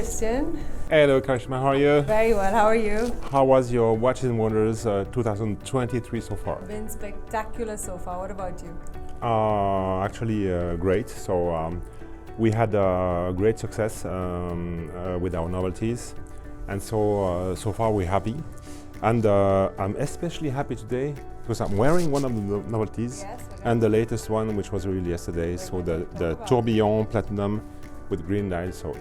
Christian. Hello, Karishma, how are you? Very well, how are you? How was your Watches and Wonders 2023 so far? Been spectacular so far. What about you? Actually, great. So we had great success with our novelties, and so far we're happy. And I'm especially happy today because I'm wearing one of the novelties, Yes, and the latest one, which was released yesterday. So the Tourbillon Platinum with green dial. So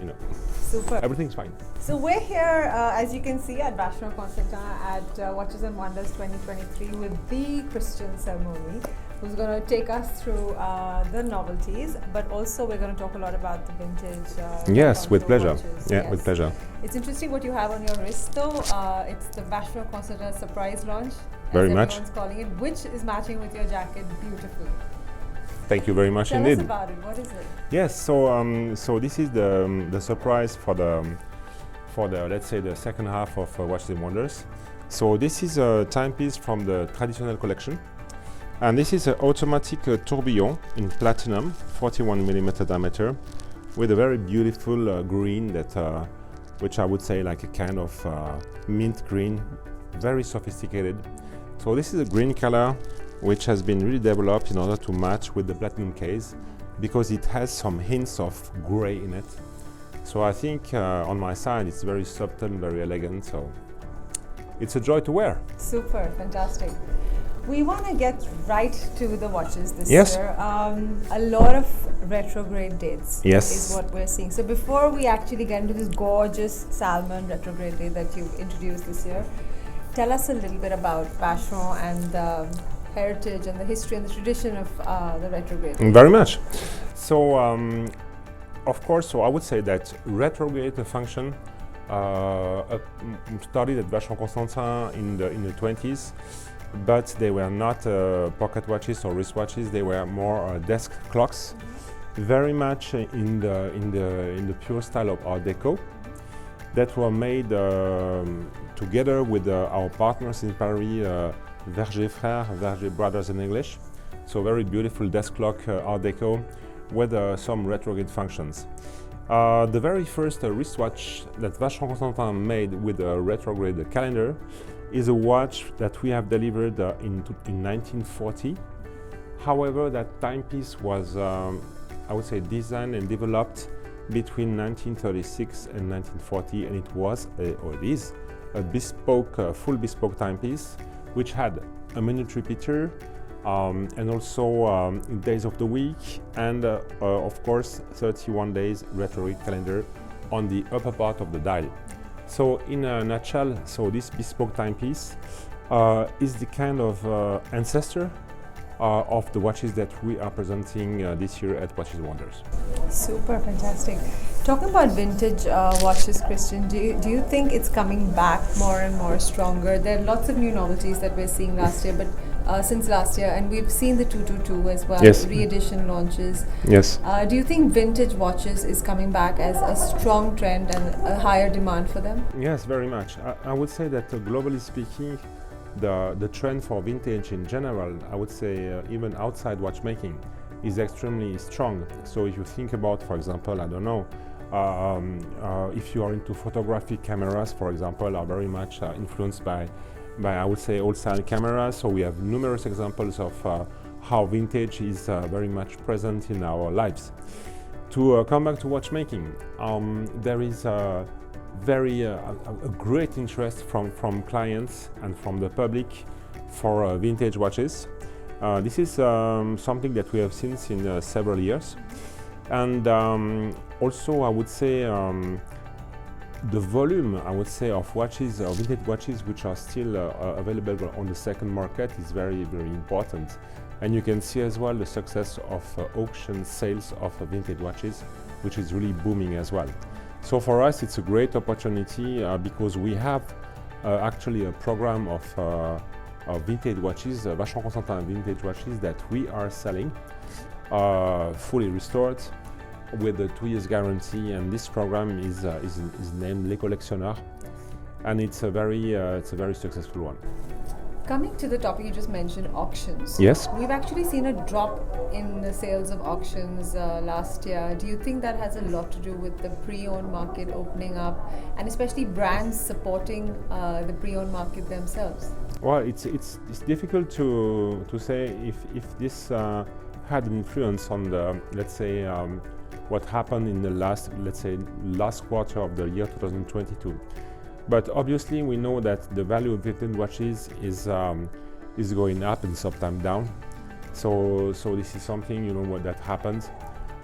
Super. everything's fine. So we're here, as you can see, at Vacheron Constantin at Watches and Wonders 2023 with the Christian Selmoni, who's going to take us through the novelties, but also we're going to talk a lot about the vintage. Yes, with pleasure. Watches. Yeah, Yes. with pleasure. It's interesting what you have on your wrist, though. It's the Vacheron Constantin surprise launch, Very as much. everyone's calling it, which is matching with your jacket beautifully. Thank you very much Tell indeed. us about it. What is it? Yes, so this is the surprise for the let's say the second half of Watches and Wonders. So this is a timepiece from the traditional collection, and this is an automatic tourbillon in platinum, 41mm diameter, with a very beautiful green that, which I would say like a kind of mint green, very sophisticated. So this is a green color which has been really developed in order to match with the platinum case, because it has some hints of gray in it. So I think on my side it's very subtle, very elegant, so it's a joy to wear. Super, fantastic. We want to get right to the watches this Yes. year. A lot of retrograde dates Yes. is what we're seeing. So before we actually get into this gorgeous salmon retrograde date that you've introduced this year, tell us a little bit about Vacheron and the heritage and the history and the tradition of the retrograde. Very much. So of course, so I would say that retrograde function started at Vacheron Constantin in the 20s, but they were not pocket watches or wristwatches. They were more desk clocks, very much in the pure style of Art Deco, that were made together with our partners in Paris, Verger Brothers in English. So very beautiful desk clock Art Deco with some retrograde functions. The very first wristwatch that Vacheron Constantin made with a retrograde calendar is a watch that we have delivered in 1940. However, that timepiece was, I would say, designed and developed between 1936 and 1940, and it was, or it is, a bespoke, full bespoke timepiece, which had a minute repeater, and also days of the week, and of course 31 days retrograde calendar on the upper part of the dial. So in a nutshell, so this bespoke timepiece is the kind of ancestor of the watches that we are presenting this year at Watches and Wonders. Super, fantastic. Talking about vintage watches, Christian, do you think it's coming back more and more stronger? There are lots of new novelties that we're seeing last year, but since last year, and we've seen the 222 as well, Yes. re-edition launches. Yes. Do you think vintage watches is coming back as a strong trend and a higher demand for them? Yes, very much. I would say that globally speaking, the trend for vintage in general, I would say even outside watchmaking, is extremely strong. So if you think about, for example, I don't know, if you are into photographic cameras, for example, are very much influenced by I would say old-style cameras. So we have numerous examples of how vintage is very much present in our lives. To come back to watchmaking, there is a great interest from clients and from the public for vintage watches. This is something that we have seen in several years, and also I would say the volume, I would say, of watches, vintage watches, which are still available on the second market, is very, very important. And you can see as well the success of auction sales of vintage watches, which is really booming as well. So for us, it's a great opportunity because we have actually a program of vintage watches, Vacheron Constantin vintage watches that we are selling, fully restored, with a 2 years guarantee, and this program is named Les Collectionneurs, and it's a very successful one. Coming to the topic you just mentioned, auctions. Yes. We've actually seen a drop in the sales of auctions last year. Do you think that has a lot to do with the pre-owned market opening up, and especially brands supporting the pre-owned market themselves? Well, it's difficult to say if this had an influence on the, let's say, what happened in the last quarter of the year 2022. But obviously, we know that the value of vintage watches is going up and sometimes down. So this is something what that happens.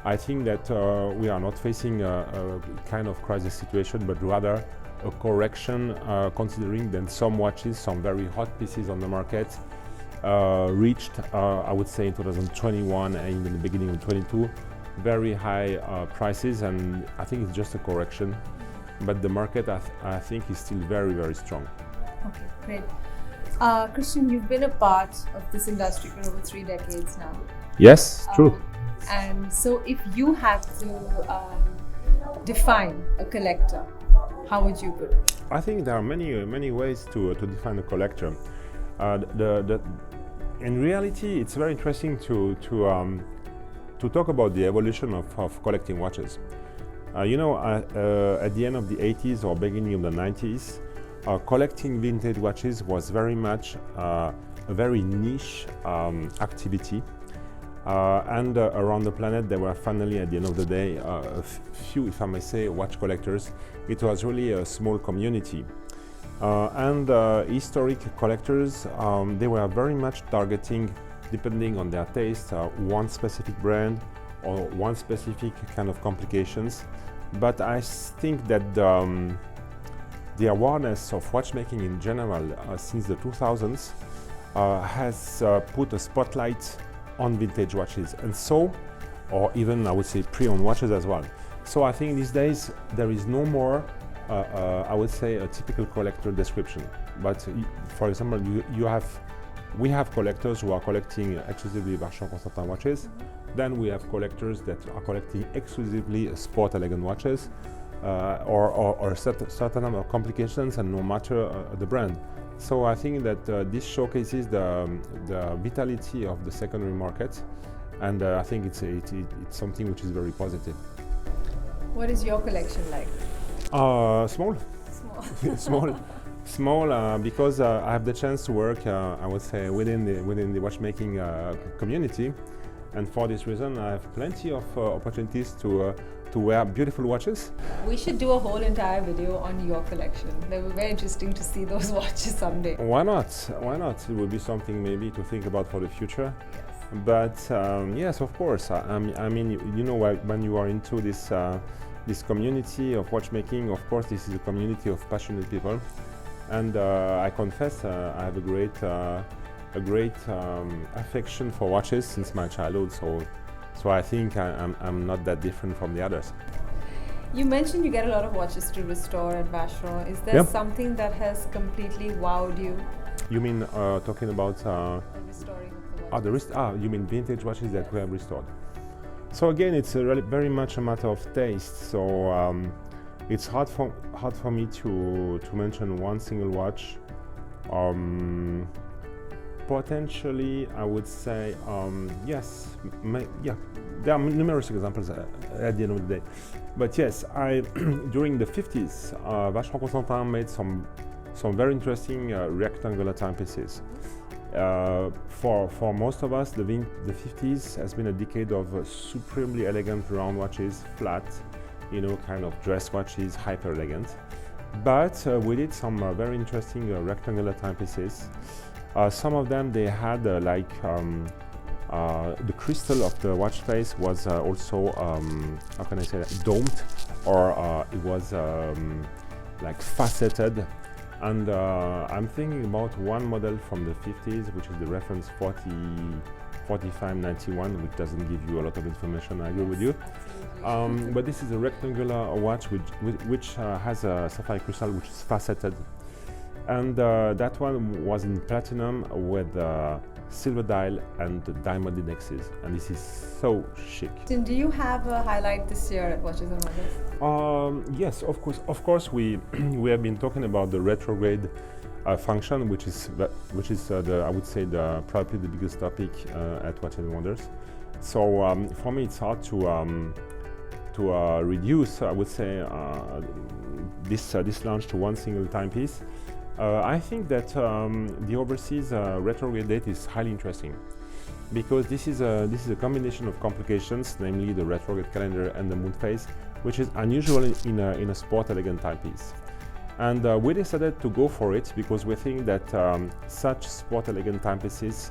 I think that we are not facing a kind of crisis situation, but rather a correction, considering that some watches, some very hot pieces on the market, reached, I would say, in 2021 and in the beginning of 22, very high prices, and I think it's just a correction. But the market, I think, is still very, very strong. Okay, great. Christian, you've been a part of this industry for over 3 decades now. Yes, true. And so if you had to define a collector, how would you put it? I think there are many ways to define a collector. In reality, it's very interesting to talk about the evolution of collecting watches. At the end of the 80s or beginning of the 90s, collecting vintage watches was very much a very niche activity. And around the planet, there were finally, at the end of the day, a few, if I may say, watch collectors. It was really a small community. And historic collectors, they were very much targeting, depending on their taste, one specific brand or one specific kind of complications. But I think that the awareness of watchmaking in general since the 2000s has put a spotlight on vintage watches, and so, or even I would say pre-owned watches as well. So I think these days there is no more, I would say, a typical collector description. But for example, we have collectors who are collecting exclusively Vacheron Constantin watches. Then we have collectors that are collecting exclusively sport elegant watches, or certain number of complications, and no matter the brand. So I think that this showcases the vitality of the secondary market, and I think it's something which is very positive. What is your collection like? Small. Small, because I have the chance to work, I would say, within the watchmaking community, and for this reason, I have plenty of opportunities to wear beautiful watches. We should do a whole entire video on your collection. They were very interesting to see those watches someday. Why not? Why not? It would be something maybe to think about for the future. Yes. But yes, of course. I mean, when you are into this community of watchmaking, of course, this is a community of passionate people. And I confess, I have a great affection for watches since my childhood. So I think I'm not that different from the others. You mentioned you get a lot of watches to restore at Vacheron. Is there something that has completely wowed you? You mean talking about the restoring of the watches? You mean vintage watches that we have restored? So again, it's very much a matter of taste. So it's hard for me to mention one single watch. Potentially, I would say yes. There are numerous examples at the end of the day. But yes, during the 50s, Vacheron Constantin made some very interesting rectangular timepieces. For most of us, the 50s has been a decade of supremely elegant round watches, flat, kind of dress watches, hyper elegant. But we did some very interesting rectangular timepieces. Some of them, they had the crystal of the watch face was also, how can I say that, domed, or it was like faceted. And I'm thinking about one model from the 50s, which is the reference 4591, which doesn't give you a lot of information, I agree with you. But this is a rectangular watch which has a sapphire crystal which is faceted. And that one was in platinum with silver dial and diamond indexes, and this is so chic. And do you have a highlight this year at Watches and Wonders? Yes, of course. We have been talking about the retrograde function, which is I would say probably the biggest topic at Watches and Wonders. So for me, it's hard to reduce, I would say, this launch to one single timepiece. I think that the overseas retrograde date is highly interesting, because this is a combination of complications, namely the retrograde calendar and the moon phase, which is unusual in a sport elegant timepiece. And we decided to go for it because we think that such sport elegant timepieces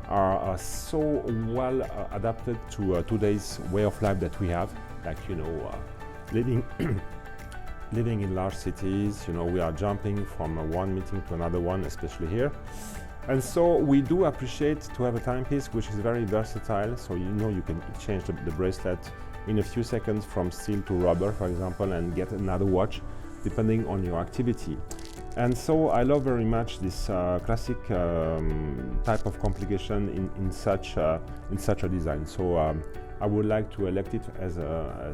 are so well adapted to today's way of life that we have, like, you know, living living in large cities. You know, we are jumping from one meeting to another one, especially here. And so we do appreciate to have a timepiece which is very versatile. So, you know, you can change the bracelet in a few seconds from steel to rubber, for example, and get another watch depending on your activity. And so I love very much this classic type of complication in such a design. So I would like to elect it as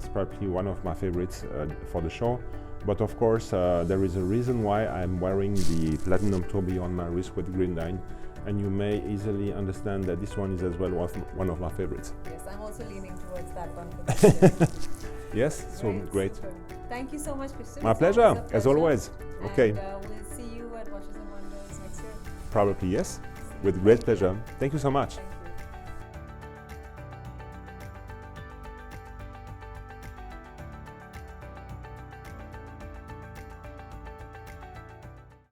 probably one of my favorites for the show. But of course, there is a reason why I'm wearing the Platinum Toby on my wrist with green line, and you may easily understand that this one is as well one of my favorites. Yes, I'm also leaning towards that one for this year. Yes, so great. Super. Thank you so much, Christian. My pleasure, as always. Okay. And we'll see you at Watches and Wonders next year. Probably yes, with great pleasure. Thank you so much.